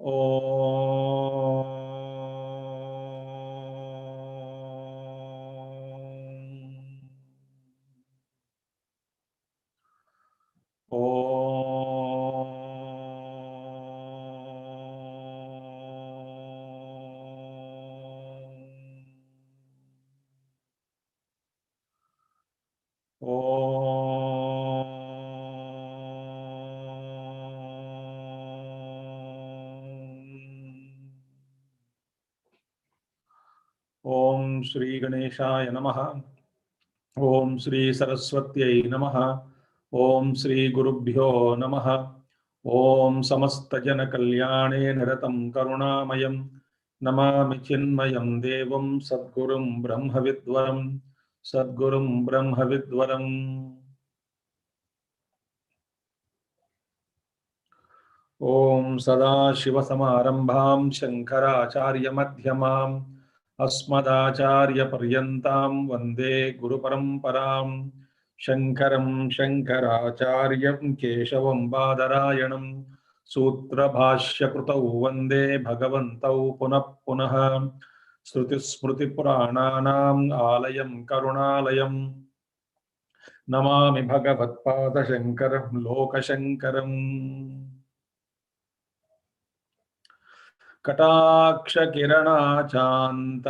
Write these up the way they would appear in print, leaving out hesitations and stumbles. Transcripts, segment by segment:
ओम श्री गणेशाय नमः। ओम श्री सरस्वत्यै नमः। ओम श्री गुरुभ्यो नमः। ओम समस्त जन कल्याणे निरतं करुणामयं नमामि चिन्मयं देवं सद्गुरुं ब्रह्मविद्वरं सद्गुरुं ब्रह्मविद्वरम्। ओम सदाशिवसमारंभां शंकराचार्यमध्यमाम् अस्मदाचार्यपर्यन्तां वन्दे गुरुपरम्परां। शङ्करं शङ्कराचार्यं केशवं बादरायणं सूत्रभाष्यकृतौ वन्दे भगवन्तौ पुनः पुनः। श्रुतिस्मृतिपुराणानाम् आलयं करुणालयं नमामि भगवत्पादशङ्करं लोकशङ्करम्। कटाक्ष किरणाचान्त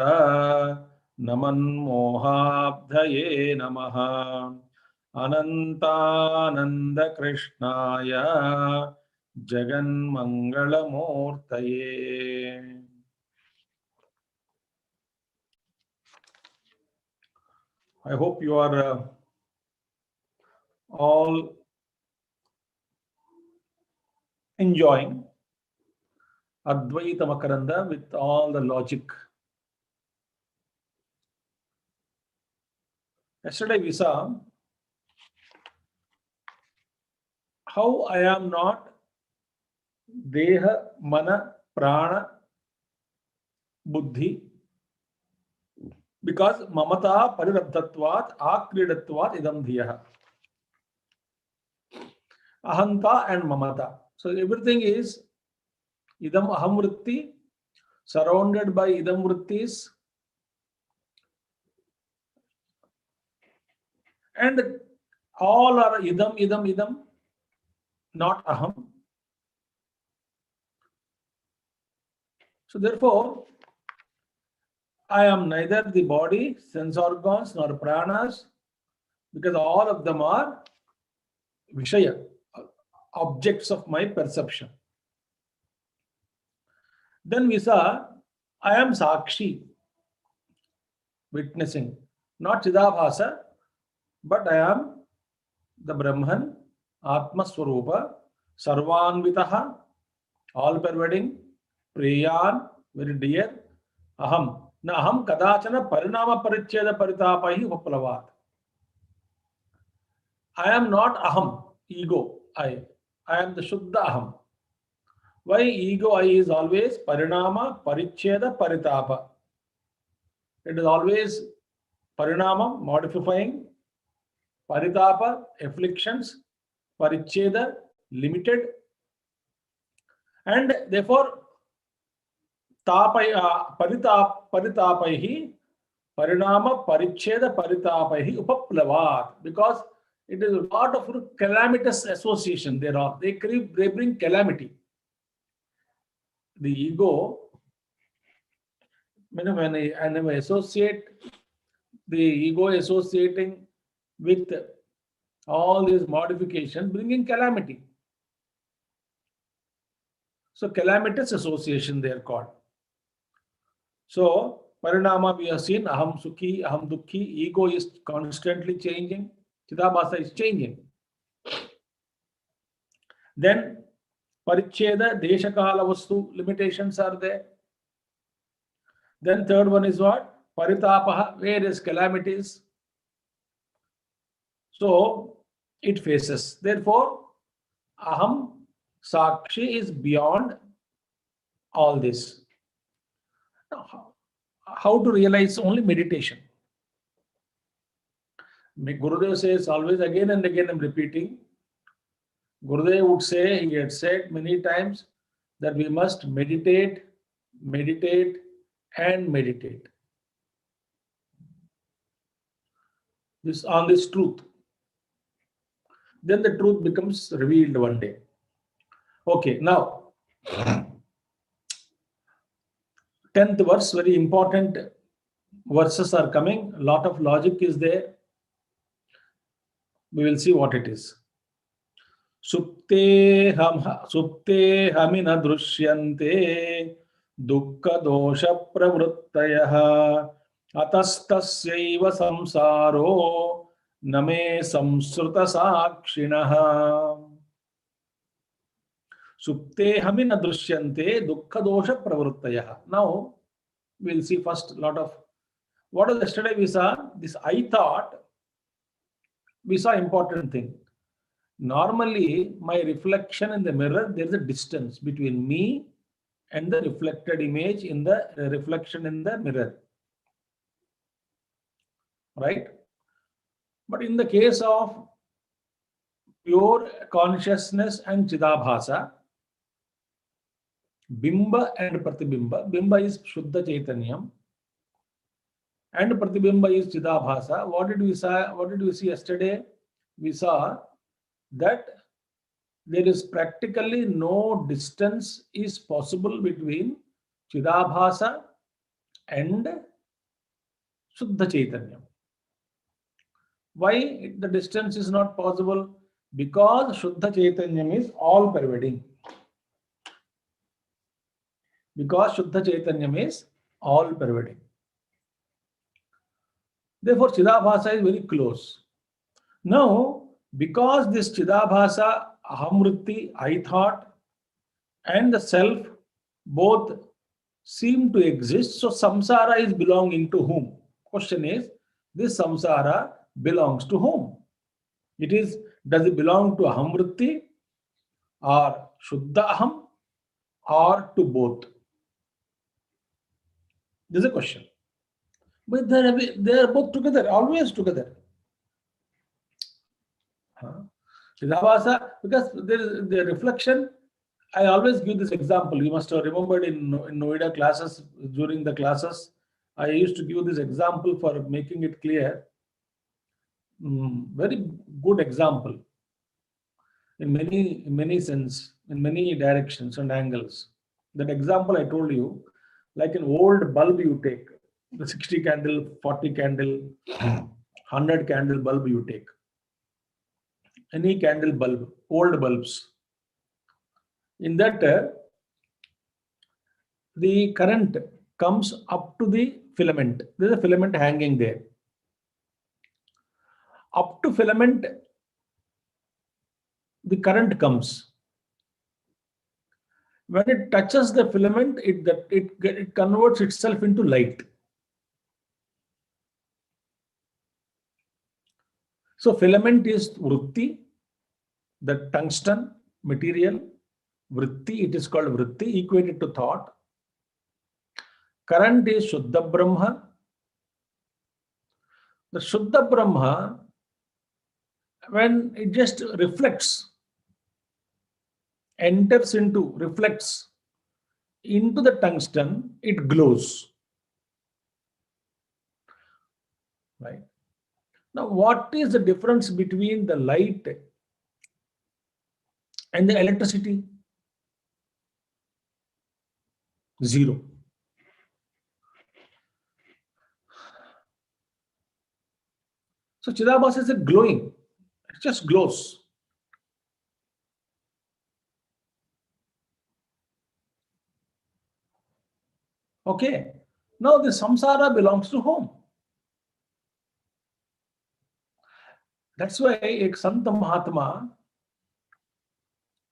नमन्मोहाब्धये नमः। अनन्तानन्द कृष्णाय जगन्मंगलमूर्तये। I hope you are all enjoying Advaita Makaranda with all the logic. Yesterday we saw how I am not Deha, Mana, Prana, Buddhi, because Mamata Parirabdhatvat Akridatvat Idam Dhiyaha. Ahanta and Mamata. So everything is Idam Aham Vritti, surrounded by Idam Vrittis, and all are Idam, Idam, Idam, not Aham. So therefore, I am neither the body, sense organs, nor pranas, because all of them are Vishaya, objects of my perception. Then we saw, I am Sakshi, witnessing, not Chidabhasa, but I am the Brahman, Atma Swarupa, Sarvanvitaha, all pervading, Priyan, very dear, Aham. Na Aham Kadachana Parinama Paricheda Paritapahi Upaplavat. I am not Aham, ego, I. I am the Shuddha Aham. Why ego I is always Parinama Paricheda Paritapa. It is always Parinama, modifying, Paritapa, afflictions, Paricheda, limited, and therefore Paritapaihi, Parinama Paricheda Paritapaihi Upaplavat, because it is a lot of calamitous association. They bring calamity. The ego, when I associate the ego associating with all these modifications, bringing calamity. So calamitous association they are called. So Parinama we have seen, Aham Sukhi, Aham Dukhi, ego is constantly changing, Chidabhasa is changing. Then Paricheda, Deshakala Vastu, limitations are there. Then third one is what? Paritapaha, where is calamities. So it faces. Therefore, Aham Sakshi is beyond all this. Now, how to realize? Only meditation. Gurudev says always, again and again I'm repeating. Gurudev would say, he had said many times, that we must meditate, meditate, and meditate on this truth. Then the truth becomes revealed one day. Okay, now 10th verse, very important verses are coming. A lot of logic is there. We will see what it is. Supte hamina drushyante dukkha dosha pravruttayah atastasyaiva samsaro name samsruta sakshinah. Supte hamina drushyante dukkha dosha pravruttayah. Now we'll see first lot of what was yesterday we saw. This I thought we saw important thing. Normally, my reflection in the mirror, there is a distance between me and the reflected image in the reflection in the mirror. Right? But in the case of pure consciousness and Chidabhasa, Bimba and Pratibimba, Bimba is Shuddha Chaitanyam and Pratibimba is Chidabhasa. What did we see yesterday? We saw that there is practically no distance is possible between Chidabhasa and Shuddha Chaitanya. Why the distance is not possible? Because Shuddha Chaitanya is all pervading. Because Shuddha Chaitanya is all pervading. Therefore, Chidabhasa is very close. Now, because this Chidabhasa, Ahamvritti, I thought, and the self both seem to exist, so samsara is belonging to whom? Question is, this samsara belongs to whom? Does it belong to Ahamvritti or Shuddha Aham or to both? This is a question. But they are both together, always together. Chidabhasa, because there is the reflection. I always give this example. You must have remembered in Noida classes, during the classes, I used to give this example for making it clear. Very good example in many sense, in many directions and angles. That example I told you, like an old bulb you take, the 60 candle, 40 candle, 100 candle bulb you take. Any candle bulb, old bulbs. In that, the current comes up to the filament. There is a filament hanging there. Up to filament, the current comes. When it touches the filament, it converts itself into light. So filament is vritti, the tungsten material. Vritti, it is called vritti, equated to thought. Current is Shuddha Brahma. The Shuddha Brahma, when it just reflects, reflects into the tungsten, it glows. Right? Now, what is the difference between the light and the electricity? Zero. So Chidabhasa is glowing. It just glows. Okay. Now the samsara belongs to whom? That's why a Santa Mahatma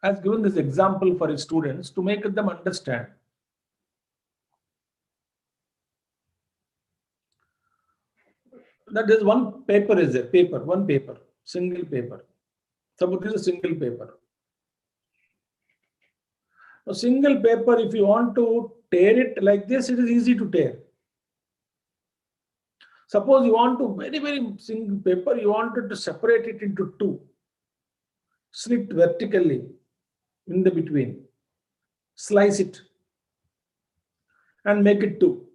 has given this example for his students to make them understand. That is one paper one paper, single paper. Suppose this is a single paper. A single paper, if you want to tear it like this, it is easy to tear. Suppose you want to, very single paper, you wanted to separate it into two, slit vertically in the between. slice it and make it two.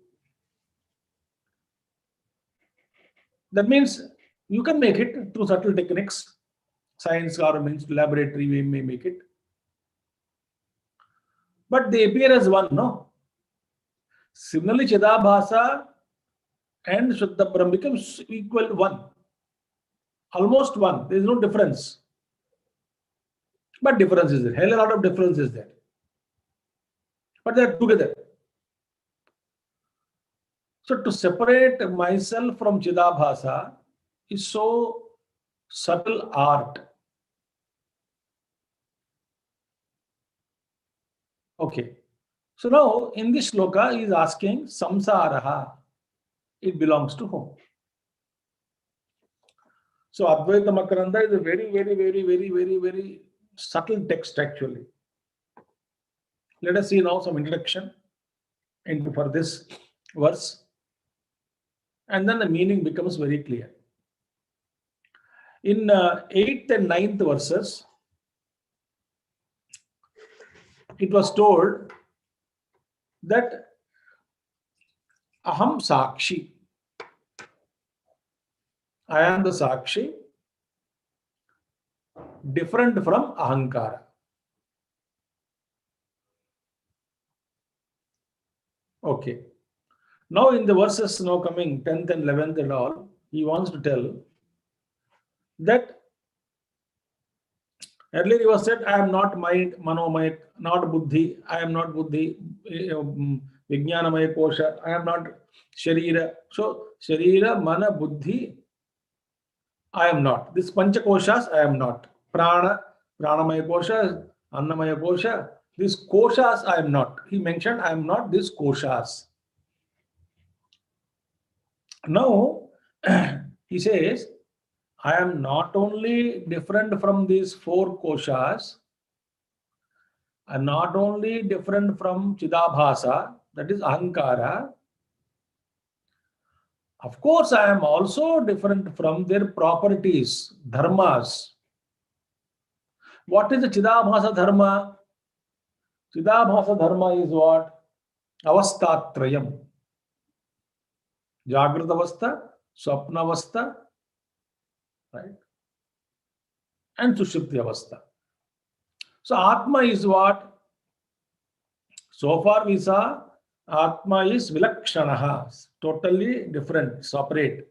That means you can make it through subtle techniques, science or means laboratory we may make it. But they appear as one, no? Similarly, Chidabhasa and Shuddha Brahm becomes equal one. Almost one. There is no difference. But difference is there. Hell, a lot of difference is there. But they are together. So to separate myself from Chidabhasa is so subtle art. Okay. So now in this shloka he is asking samsaraha. It belongs to whom? So Advaita Makaranda is a very subtle text actually. Let us see now some introduction for this verse. And then the meaning becomes very clear. In 8th and 9th verses, it was told that Aham Sakshi. I am the Sakshi, different from Ahankara. Okay. Now in the verses now coming 10th and 11th and all, he wants to tell that earlier he was said, I am not mind, manomaya, not buddhi, I am not buddhi, vijnanamaya kosha, I am not sharira. So sharira, mana, buddhi, I am not. This pancha koshas, I am not. Prana, pranamaya kosha, annamaya kosha, these koshas I am not. He mentioned I am not these koshas. Now he says, I am not only different from these four koshas, I am not only different from Chidabhasa, that is Ahankara. Of course, I am also different from their properties, dharmas. What is the Chidabhasa dharma? Chidabhasa dharma is what? Avastatrayam. Jagrata avastha, swapna avastha, right? And Sushupti avastha. So Atma is what? So far we saw Atma is vilakshanaha, totally different, separate.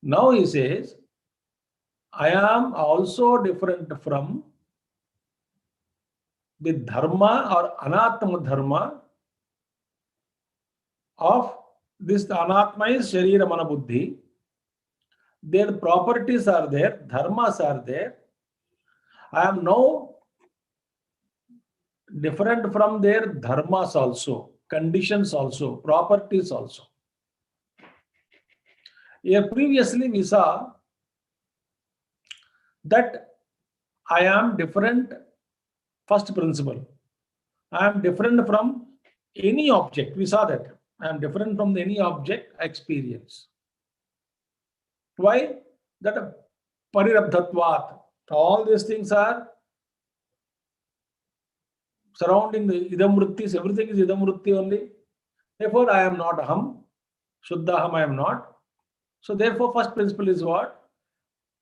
Now he says, I am also different from the dharma or anatma dharma of this. Anatma is sharira mana buddhi. Their properties are there, dharmas are there. I am now different from their dharmas also, conditions also, properties also. Here previously we saw that I am different, first principle. I am different from any object. We saw that. I am different from any object I experience. Why? That parirabdhatvat. All these things are surrounding the idamvrittis. Everything is idamvritti only. Therefore, I am not aham. Shuddha aham I am not. So therefore, first principle is what?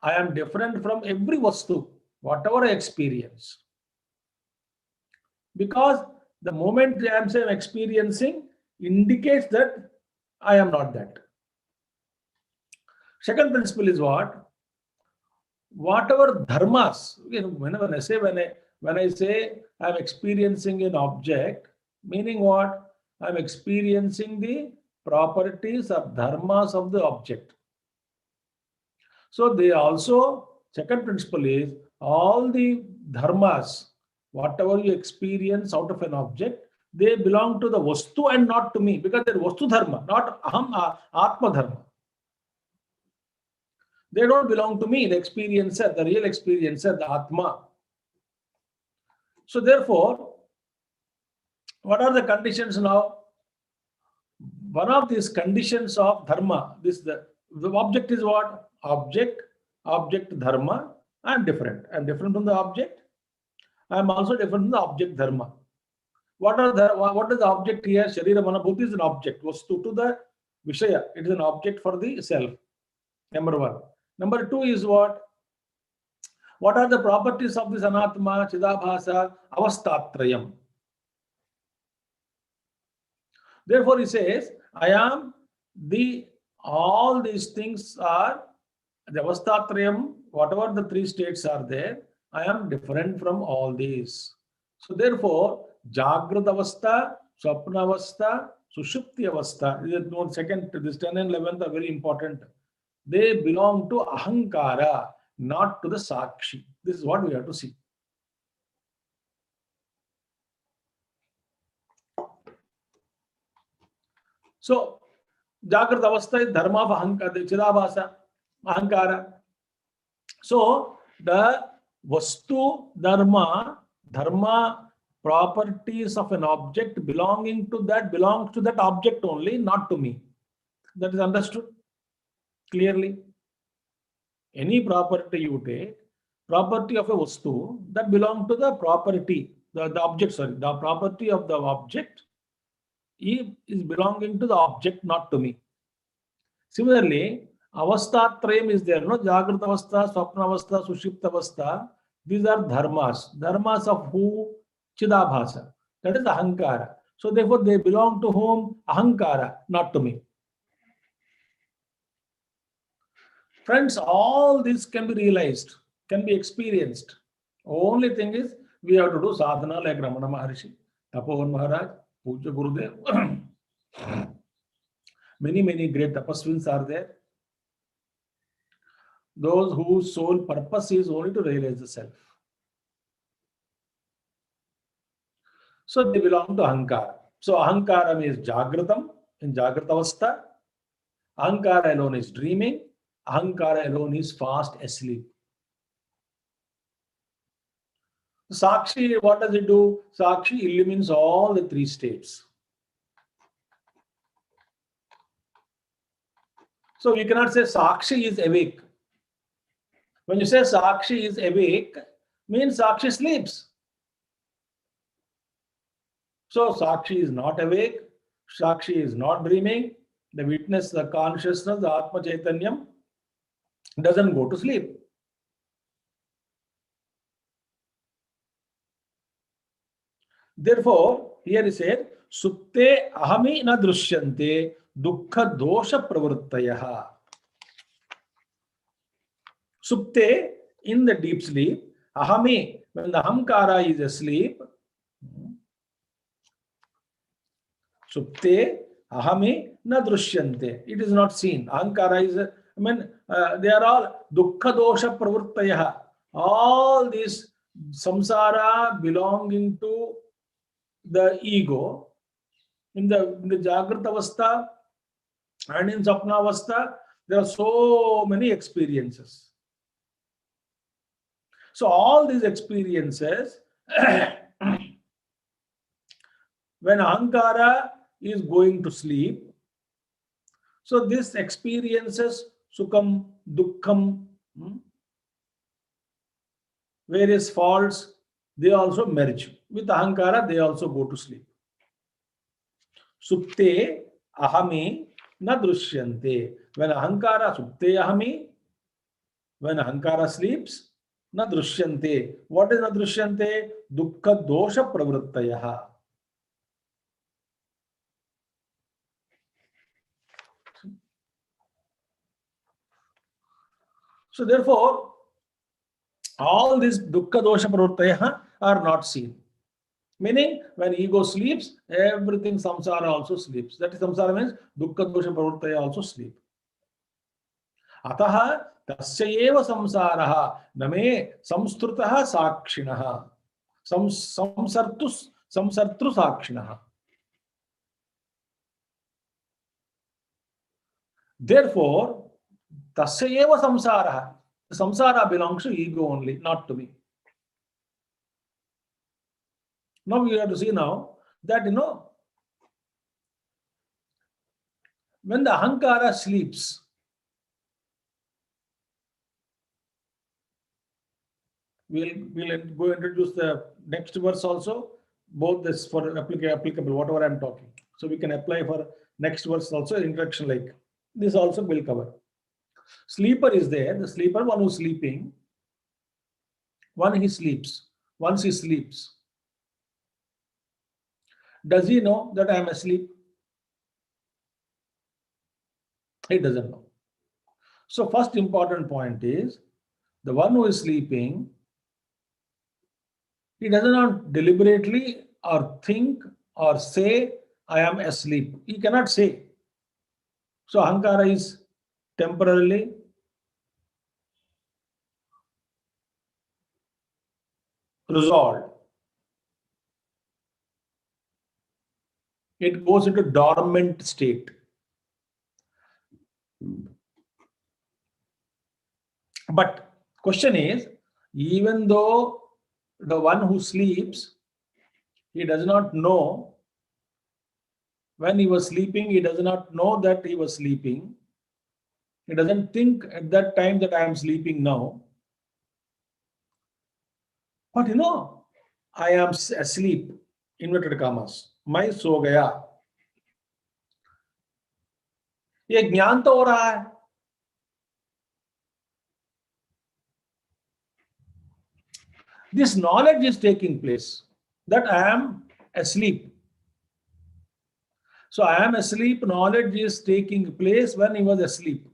I am different from every vastu, whatever I experience. Because the moment I am saying experiencing indicates that I am not that. Second principle is what? Whatever dharmas, when I say I am experiencing an object, meaning what? I am experiencing the properties or dharmas of the object. So they also, second principle is all the dharmas, whatever you experience out of an object, they belong to the vastu and not to me, because they're vastu dharma, not aham atma dharma. They don't belong to me, the experiencer, the real experiencer, the atma. So therefore, what are the conditions now? One of these conditions of dharma, the object is what? Object dharma. I am different. I am different from the object. I am also different from the object dharma. What is the object here? Sharira Mana Buddhi is an object. Vastu to the Vishaya. It is an object for the self. Number one. Number two is what? What are the properties of this Anatma, Chidabhasa, Avastatrayam? Therefore, he says, I am all these things are the Avastatrayam, whatever the three states are there, I am different from all these. So therefore, Jagrata Avastha, Swapna Avastha, Sushupti Avastha, this 10 and 11 are very important. They belong to Ahankara, not to the Sakshi. This is what we have to see. So, Jagrata Avastha is Dharma of Ahankara, Chidabhasa, Ahankara. So, the Vastu Dharma properties of an object belongs to that object only, not to me. That is understood clearly. Any property you take, property of a Vastu, that belongs to the property, the object, sorry, the property of the object is belonging to the object, not to me. Similarly, Avastatrayam is there, no? Jagrata Avastha, Swapna Avastha, Sushupta Avastha. These are dharmas of who? Chidabhasa. That is Ahankara. So therefore, they belong to whom? Ahankara, not to me. Friends, all this can be realized, can be experienced. Only thing is, we have to do sadhana like Ramana Maharshi, Tapovan Maharaj, Puja Gurudev. Many great tapasvins are there. Those whose sole purpose is only to realize the self. So they belong to Ahankara. So Ahankara means Jagratam, in Jagrata Avastha. Ahankara alone is dreaming. Ahankara alone is fast asleep. Sakshi, what does it do? Sakshi illumines all the three states. So we cannot say Sakshi is awake. When you say Sakshi is awake, means Sakshi sleeps. So Sakshi is not awake, Sakshi is not dreaming. The witness, the consciousness, the Atma Chaitanyam doesn't go to sleep. Therefore, here he said, Supte ahami na drusyante dukkha dosha pravruttayah. Supte, in the deep sleep, ahami, when the Ahankara is asleep, Supte ahami na drusyante. It is not seen. Ahankara is, they are all dukkha dosha pravruttayah. All these samsara belonging to the ego, in the Jagrata Avastha and in Sapna Avastha, there are so many experiences. So all these experiences, when Ahankara is going to sleep, so these experiences, Sukham, Dukkham, various faults, they also merge. With Ahankara, they also go to sleep. Supte ahami na drusyante. When Ahankara, Supte ahami, when Ahankara sleeps, na drusyante. What is na drusyante? Dukkha dosha pravruttayah. So therefore, all these dukkha dosha pravruttayah are not seen. Meaning, when ego sleeps, everything samsara also sleeps. That is, samsara means dukkha dosha pravruttaya also sleep. Ataha tasya eva samsaraha name samstrutaha sakshinaha samsartru sakshinaha. Therefore, tasya eva samsaraha. Samsara belongs to ego only, not to me. Now we have to see now that, when the Ahankara sleeps, we'll go introduce the next verse also, both this for applicable, whatever I'm talking. So we can apply for next verse also, introduction like this also will cover. Sleeper is there, the sleeper, one who's sleeping, one he sleeps, once he sleeps. Does he know that I am asleep? He doesn't know. So first important point is, the one who is sleeping, he does not deliberately or think or say, I am asleep. He cannot say. So ahankara is temporarily resolved. It goes into dormant state. But question is, even though the one who sleeps, he does not know when he was sleeping, he does not know that he was sleeping. He doesn't think at that time that I am sleeping now. But I am asleep, inverted commas. मैं सो गया. ये ज्ञान तो हो रहा है. This knowledge is taking place that I am asleep. So I am asleep, knowledge is taking place when he was asleep.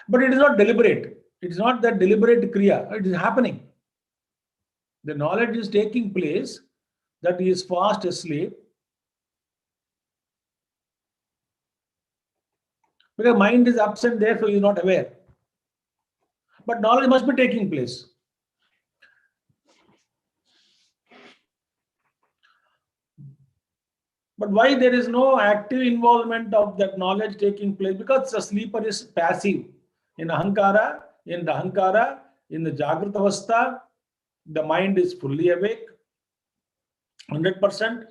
But it is not deliberate. It is not that deliberate kriya. It is happening. The knowledge is taking place that he is fast asleep. Because mind is absent there, so he is not aware. But knowledge must be taking place. But why there is no active involvement of that knowledge taking place? Because the sleeper is passive. In the Ahankara, in the Jagrata Avastha, the mind is fully awake, 100%.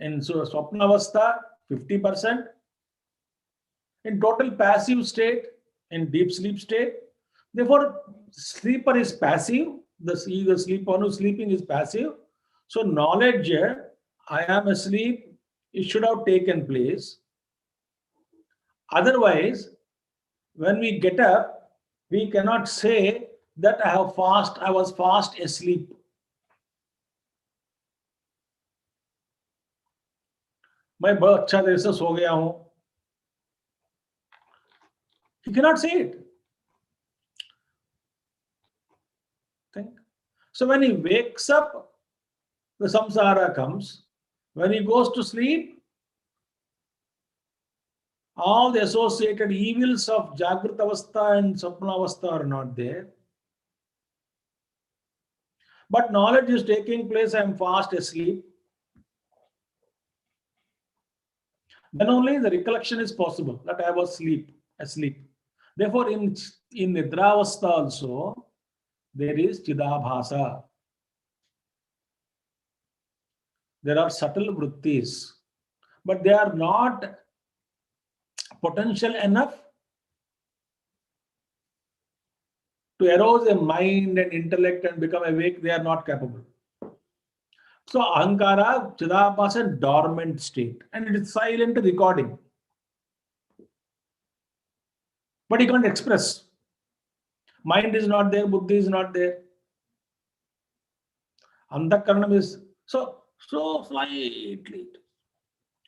In Swapna Avastha, 50%. In total passive state, in deep sleep state. Therefore, sleeper is passive. The sleeper one who's sleeping is passive. So knowledge, I am asleep, it should have taken place. Otherwise, when we get up, we cannot say that I was fast asleep. मैं बहुत अच्छा देर से सो गया हूं. You cannot say it. Think. So when he wakes up, the samsara comes. When he goes to sleep, all the associated evils of Jagrata Avastha and Sapna Avastha are not there. But knowledge is taking place, I am fast asleep. Then only the recollection is possible that I was asleep. Therefore, in Nidra Avastha also, there is Chidabhasa. There are subtle vrittis, but they are not potential enough to arouse a mind and intellect and become awake. They are not capable. So Ahankara, Chidabhasa, dormant state, and it is silent recording. But he can't express. Mind is not there, buddhi is not there. Antakaranam is so slightly,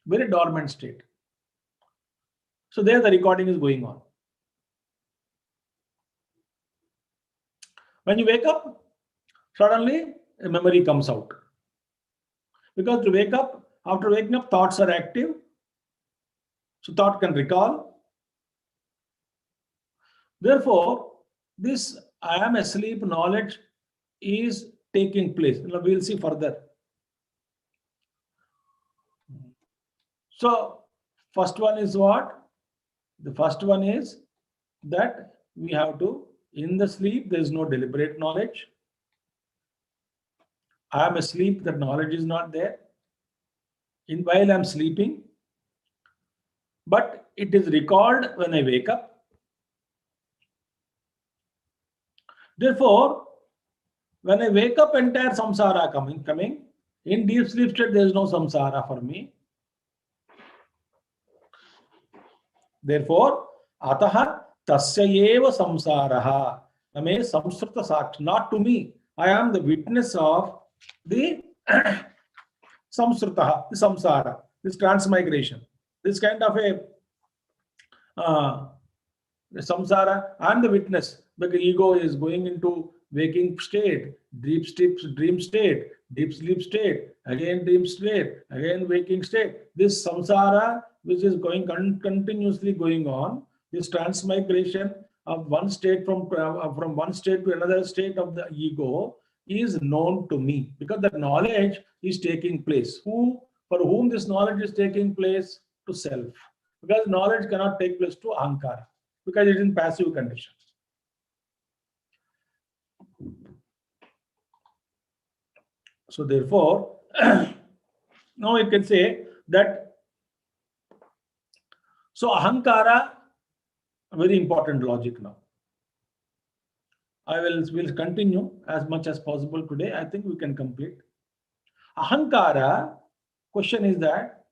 very dormant state. So there the recording is going on. When you wake up, suddenly a memory comes out. Because to wake up, after waking up, thoughts are active. So thought can recall. Therefore, this I am asleep knowledge is taking place. We'll see further. So first one is what? The first one is that we have to, in the sleep, there is no deliberate knowledge. I am asleep, that knowledge is not there. While I am sleeping, but it is recalled when I wake up. Therefore, When I wake up, entire samsara coming. In deep sleep state, there is no samsara for me. Therefore, ataha tasya eva samsaraha. I mean, samsrita sakshi, not to me. I am the witness of the samsritaha, the samsara, this transmigration, this kind of a samsara. I am the witness because ego is going into waking state, dream state, deep sleep state, again dream state, again waking state. This samsara, which is going continuously going on, this transmigration of one state from one state to another state of the ego is known to me because the knowledge is taking place. For whom this knowledge is taking place? To self. Because knowledge cannot take place to ahankara because it is in passive condition. So therefore, now you can say that, so ahankara, very important logic now. Will continue as much as possible today. I think we can complete. Ahankara, question is that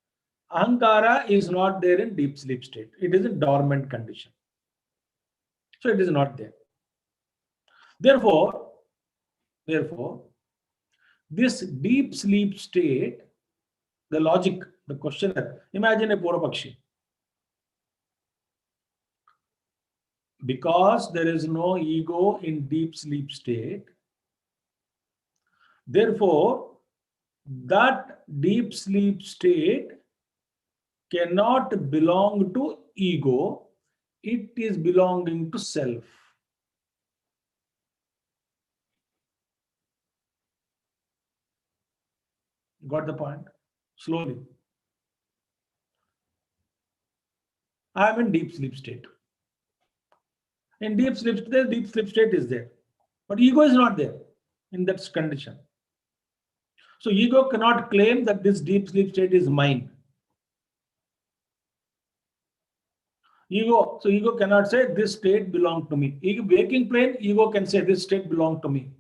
ahankara is not there in deep sleep state. It is in dormant condition. So it is not there. Therefore, this deep sleep state, the logic, the questioner, imagine a Purvapakshi. Because there is no ego in deep sleep state, therefore, that deep sleep state cannot belong to ego, it is belonging to self. Got the point? Slowly. I am in deep sleep state. In deep sleep state is there. But ego is not there in that condition. So ego cannot claim that this deep sleep state is mine. Ego cannot say this state belongs to me. Waking plane, ego can say this state belongs to me.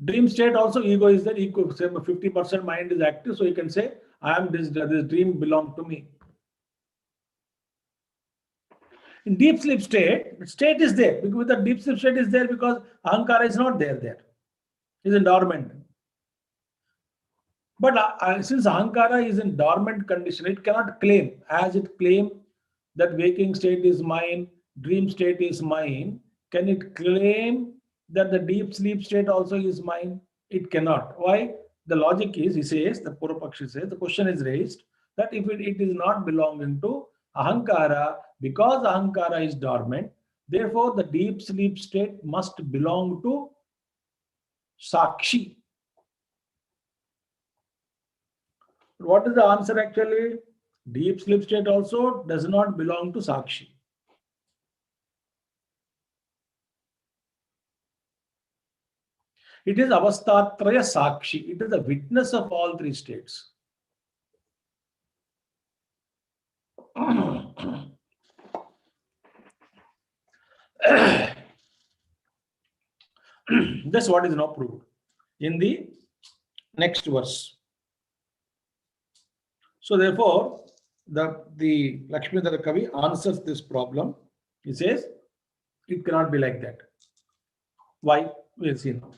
Dream state also, ego is there. Ego, 50% mind is active, so you can say, I am this dream belongs to me. In deep sleep state is there. Because the deep sleep state is there because ahankara is not there. It is in dormant. But since ahankara is in dormant condition, it cannot claim. As it claims that waking state is mine, dream state is mine, can it claim that the deep sleep state also is mine? It cannot. Why? The logic is, he says, the Purvapakshi says, the question is raised that if it is not belonging to ahankara, because ahankara is dormant, therefore the deep sleep state must belong to sakshi. What is the answer actually? Deep sleep state also does not belong to sakshi. It is avastatraya sakshi. It is the witness of all three states. That's what is now proved in the next verse. So therefore, the Lakshmidhara Kavi answers this problem. He says, it cannot be like that. Why? We'll see now.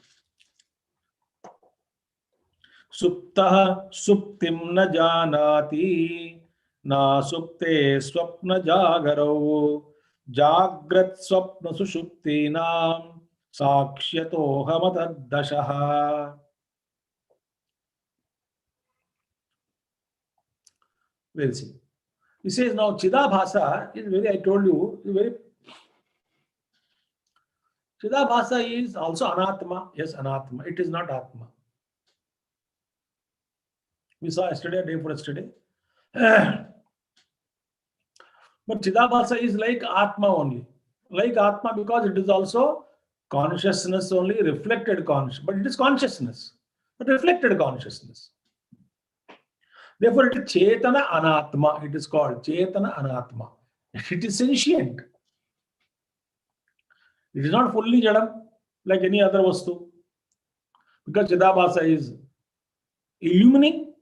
Suptaha suptim na janati na supte swapna jagarau jagrat swapna sushuptinam saksyato hamatadashaha. We'll see. He says now Chidabhasa is very, I told you, very. Chidabhasa is also anatma. Yes, anatma. It is not atma. We saw yesterday, day for yesterday. But Chidabhasa is like atma only. Like atma because it is also consciousness only, reflected consciousness. But it is consciousness, but reflected consciousness. Therefore, it is Chetana Anatma. It is called Chetana Anatma. It is sentient. It is not fully Jadam like any other Vastu. Because Chidabhasa is illumining,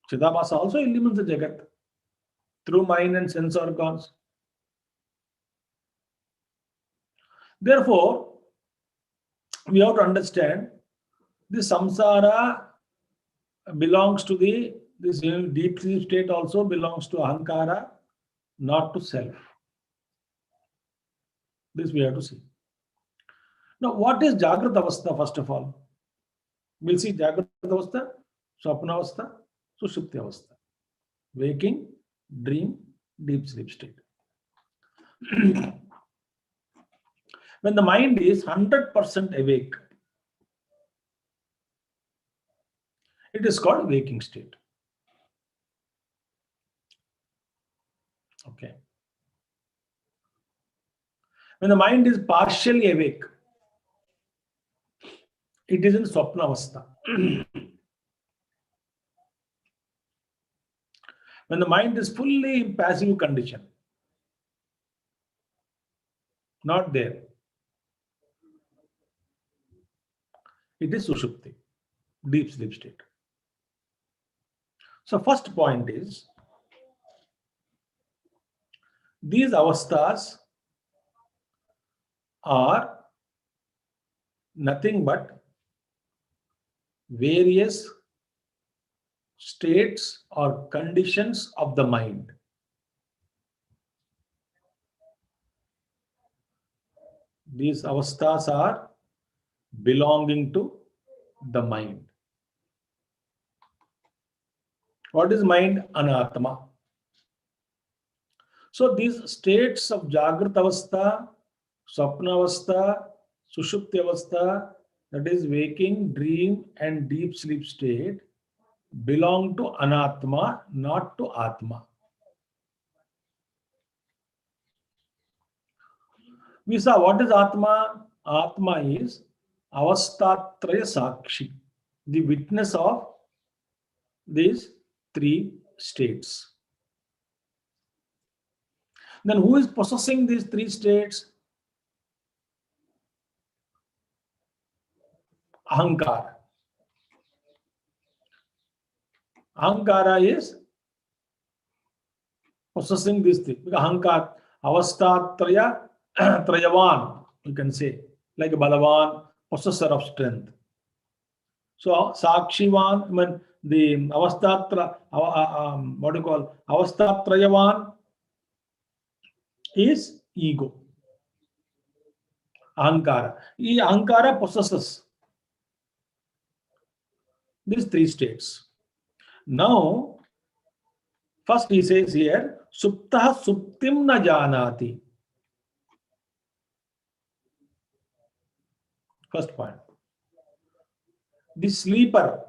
Chidabhasa also illumines the Jagat through mind and sense organs. Therefore, we have to understand the samsara belongs to this deep sleep state, also belongs to Ahankara, not to self. This we have to see. Now, what is Jagrat Avastha first of all? We'll see Jagrat Avastha, Swapna Avastha, Sushupti Avastha. Waking, dream, deep sleep state. When the mind is 100% awake, it is called waking state. Okay. When the mind is partially awake, it is in Swapna Avastha. When the mind is fully in passive condition, not there, it is Sushupti, deep sleep state. So first point is, these avasthas are nothing but various states or conditions of the mind. These avasthas are belonging to the mind. What is mind? Anatma. So these states of Jagrat Avastha, Swapna Avastha, Sushupti Avastha, that is waking, dream and deep sleep state, belong to Anatma, not to Atma. We saw what is Atma? Atma is Avastatraya Sakshi, the witness of these three states. Then who is possessing these three states? Ahankara. Ahankara is possessing these three. Because Ahankara, Avastatraya, Trayavan, you can say, like a Balavan, possessor of strength. So Sakshivan, I mean the Avastatra, what do you call, Avastatrayavan is ego. Ahankara. Ahankara possesses these three states. Now, first he says here, Suptah Suptim na janati. First point. The sleeper,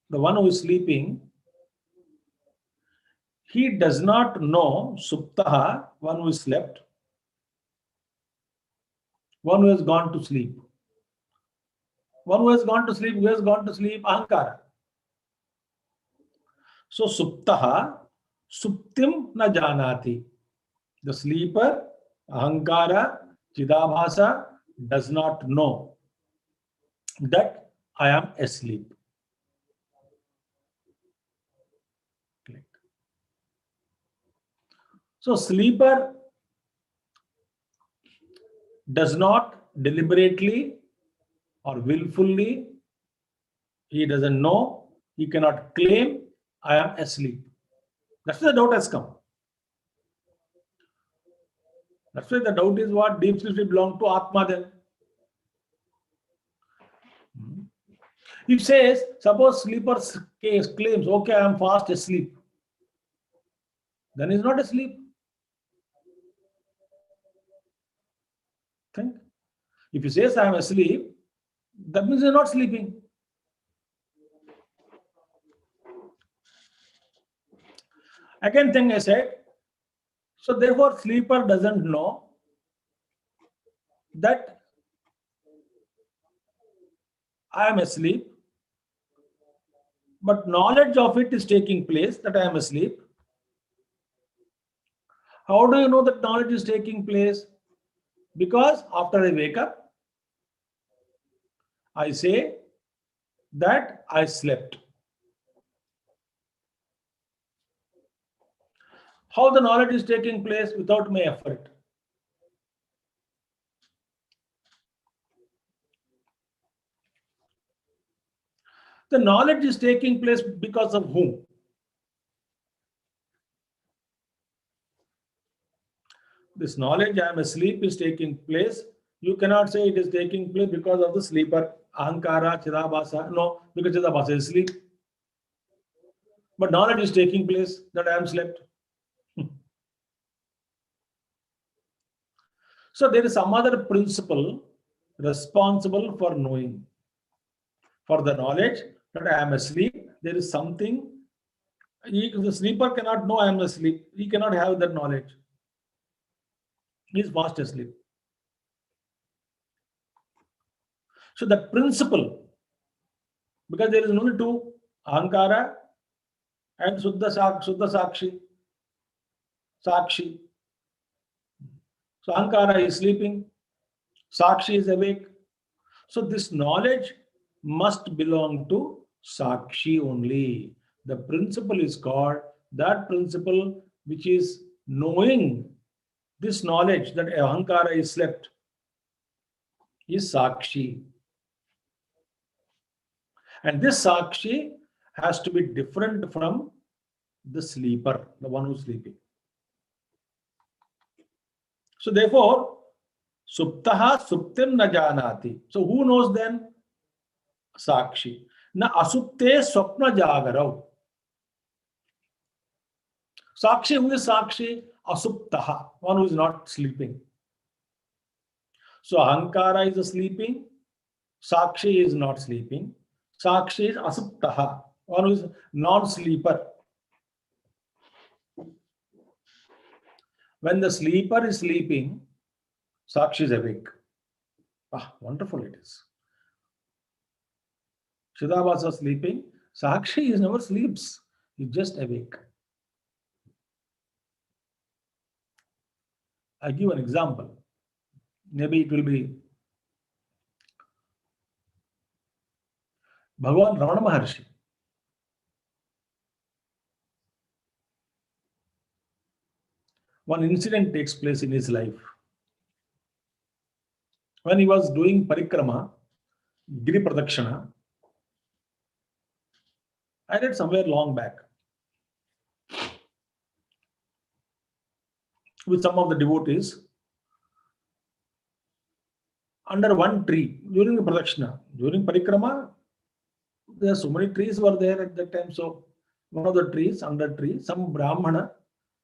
the one who is sleeping, he does not know Suptaha, one who is slept, one who has gone to sleep. One who has gone to sleep, who has gone to sleep? Ahankara. So Suptaha, Suptim na janati. The sleeper, Ahankara, Chidabhasa, does not know that I am asleep. So sleeper does not deliberately or willfully, he doesn't know, he cannot claim I am asleep. That's why the doubt has come. That's why the doubt is what? Deep sleep belongs to Atma then. If says, suppose sleeper claims, okay, I am fast asleep, then he's not asleep. Think. If he says I am asleep, that means he's not sleeping. Again thing I said, so therefore sleeper doesn't know that I am asleep, but knowledge of it is taking place that I am asleep. How do you know that knowledge is taking place? Because after I wake up, I say that I slept. How the knowledge is taking place without my effort. The knowledge is taking place because of whom? This knowledge, I am asleep, is taking place. You cannot say it is taking place because of the sleeper, Ahankara, Chidabhasa. No, because Chidabhasa is asleep. But knowledge is taking place that I am slept. So there is some other principle responsible for knowing. For the knowledge that I am asleep, there is something. The sleeper cannot know I am asleep. He cannot have that knowledge. He is fast asleep. So that principle, because there is only two, Ahankara and Suddha Sakshi. Sakshi. So Ahankara is sleeping, Sakshi is awake. So this knowledge must belong to Sakshi only. The principle is called, that principle which is knowing this knowledge that Ahankara is slept is Sakshi. And this Sakshi has to be different from the sleeper, the one who's sleeping. So therefore, Suptaha Suptim na janati. So who knows then? Sakshi. Na asupte swapna jagarau. Sakshi, who is Sakshi? Asuptaha, one who is not sleeping. So Ahankara is sleeping, Sakshi is not sleeping. Sakshi is Asuptaha, one who is non-sleeper. When the sleeper is sleeping, Sakshi is awake. Ah, wonderful it is. Chidabhasa is sleeping, Sakshi is never sleeps. He just awake. I give an example. Maybe it will be Bhagavan Ramana Maharshi. One incident takes place in his life. When he was doing parikrama, Giri Pradakshana, I read somewhere long back with some of the devotees under one tree during the Pradakshana. During parikrama, there are so many trees were there at that time. So one of the trees, under tree, some Brahmana,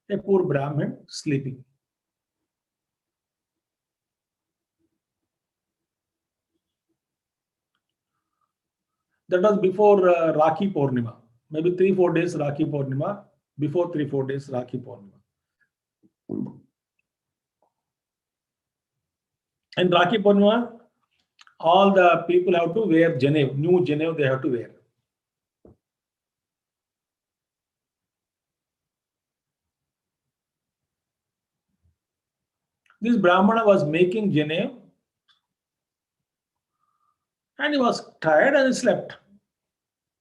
a poor Brahmin sleeping. That was before Rakhi Purnima, maybe 3-4 days Rakhi Purnima, before 3-4 days Rakhi Purnima. And Rakhi Purnima, all the people have to wear Janev, new Janev they have to wear. This Brahmana was making Janev and he was tired and he slept.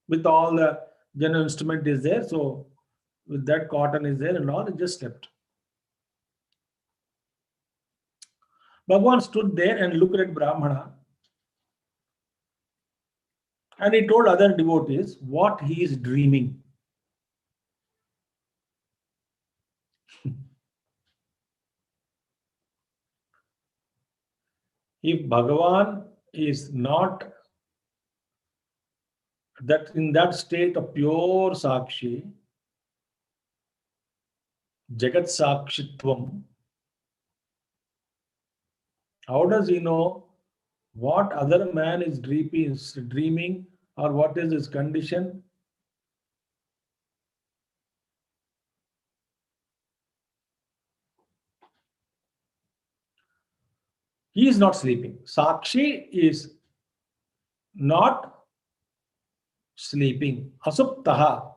With all the Janev instrument is there, so with that cotton is there and all, he just slept. Bhagavan stood there and looked at Brahmana and he told other devotees what he is dreaming. If Bhagavan is not that in that state of pure Sakshi, Jagat Sakshitvam, how does he know what other man is dreaming or what is his condition? He is not sleeping. Sakshi is not sleeping. Asuptaha.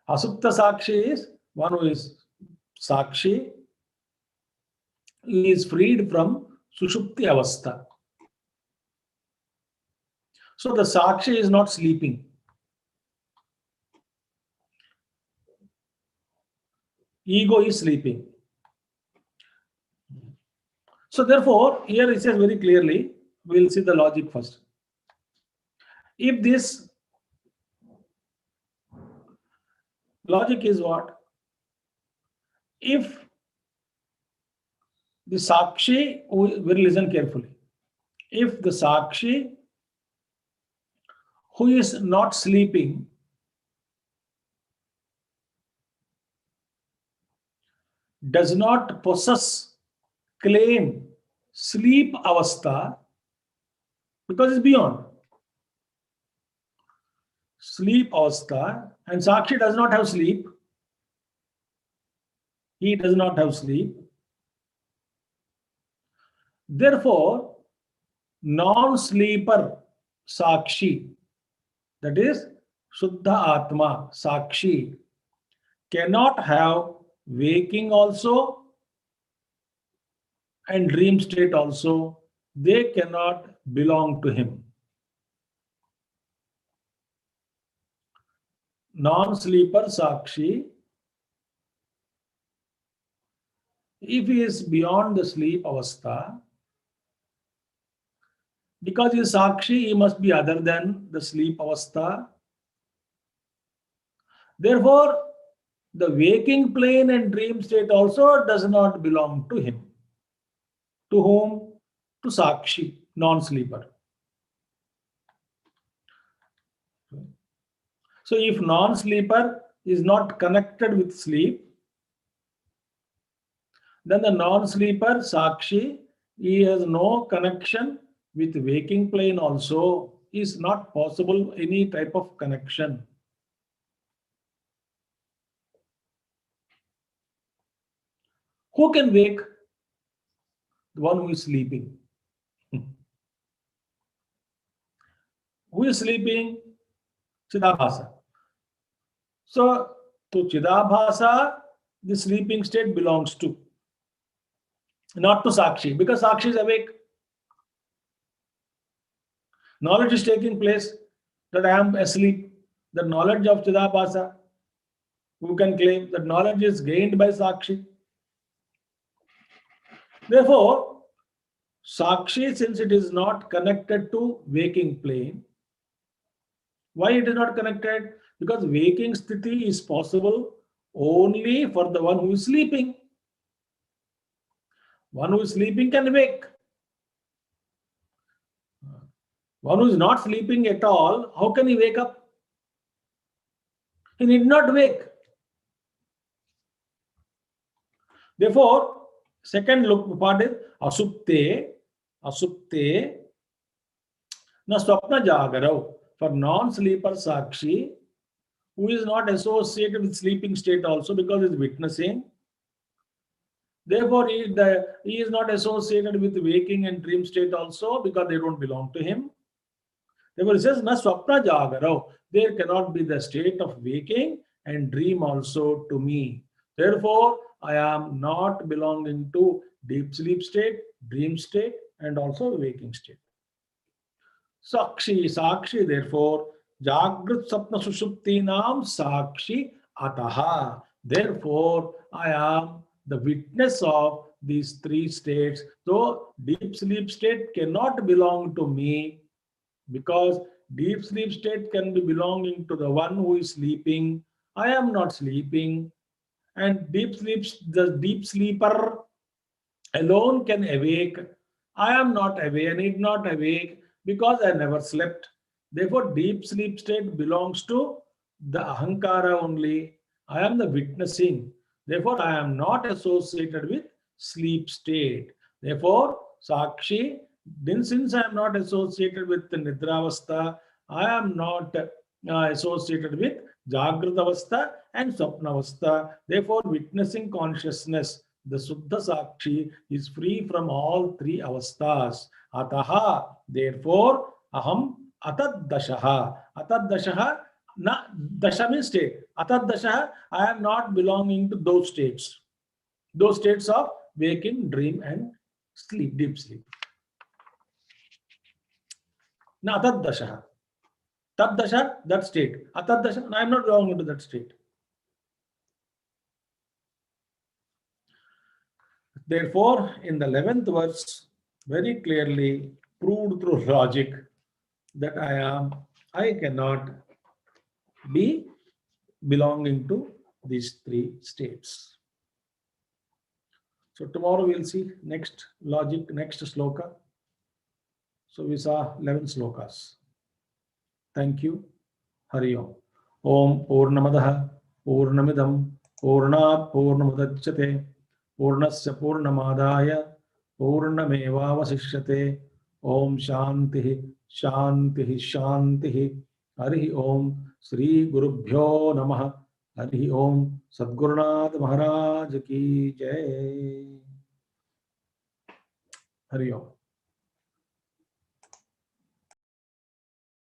Asupta Sakshi is one who is Sakshi, is freed from Sushupti Avastha. So the Sakshi is not sleeping. Ego is sleeping. So therefore, here it says very clearly, we'll see the logic first. If this logic is what? If the Sakshi, we will listen carefully. If the Sakshi who is not sleeping does not possess, claim sleep avastha, because it's beyond sleep avastha, and Sakshi does not have sleep, he does not have sleep. Therefore, non-sleeper Sakshi, that is Shuddha Atma Sakshi, cannot have waking also and dream state also. They cannot belong to him. Non-sleeper Sakshi, if he is beyond the sleep avastha, because he is Sakshi, he must be other than the sleep avastha. Therefore, the waking plane and dream state also does not belong to him. To whom? To Sakshi, non-sleeper. So if non-sleeper is not connected with sleep, then the non-sleeper Sakshi, he has no connection with waking plane also. Is not possible any type of connection. Who can wake? The one who is sleeping. Who is sleeping? Chidabhasa. So, to Chidabhasa, the sleeping state belongs to, not to Sakshi, because Sakshi is awake. Knowledge is taking place that I am asleep. The knowledge of Chidabhasa, who can claim that knowledge is gained by Sakshi. Therefore, Sakshi, since it is not connected to waking plane, why it is not connected? Because waking sthiti is possible only for the one who is sleeping. One who is sleeping can wake. One who is not sleeping at all, how can he wake up? He need not wake. Therefore, second look part is asupte na swapna jagarau. For non-sleeper Sakshi, who is not associated with sleeping state also because he is witnessing. Therefore, he is not associated with waking and dream state also because they don't belong to him. Therefore, it says, na swapna jagarau. There cannot be the state of waking and dream also to me. Therefore, I am not belonging to deep sleep state, dream state, and also waking state. Sakshi, therefore, Jagrat Sapna Sushuptinam Sakshi Ataha. Therefore, I am the witness of these three states. So, deep sleep state cannot belong to me because deep sleep state can be belonging to the one who is sleeping. I am not sleeping. And the deep sleeper alone can awake. I am not awake, I need not awake because I never slept. Therefore, deep sleep state belongs to the Ahankara only. I am the witnessing. Therefore, I am not associated with sleep state. Therefore, Sakshi, then since I am not associated with the Nidravastha, I am not associated with Jagratavastha and Swapnavastha. Therefore, witnessing consciousness, the Suddha Sakshi, is free from all three avasthas. Ataha, therefore, aham atad dashaha. Atad dashaha, na dasha means state. Atad dashaha, I am not belonging to those states. Those states of waking, dream, and sleep, deep sleep. Now, atad dasha. Tad dasha, that state. Atad dasha, I am not going into that state. Therefore, in the 11th verse, very clearly proved through logic that I cannot be belonging to these three states. So tomorrow we'll see next logic, next sloka. So we saw 11 slokas. Thank you. Hari Om. Om Purnamadaha Purnamidam Purnat Purnamudachyate Purnasya Purnamadaya Purnamevavasishyate. Om Shanti Shanti Shanti. Hari Om. Shri Gurubhyo Namaha. Hari Om. Sadgurunath Maharaj ki Jai. Hari Om.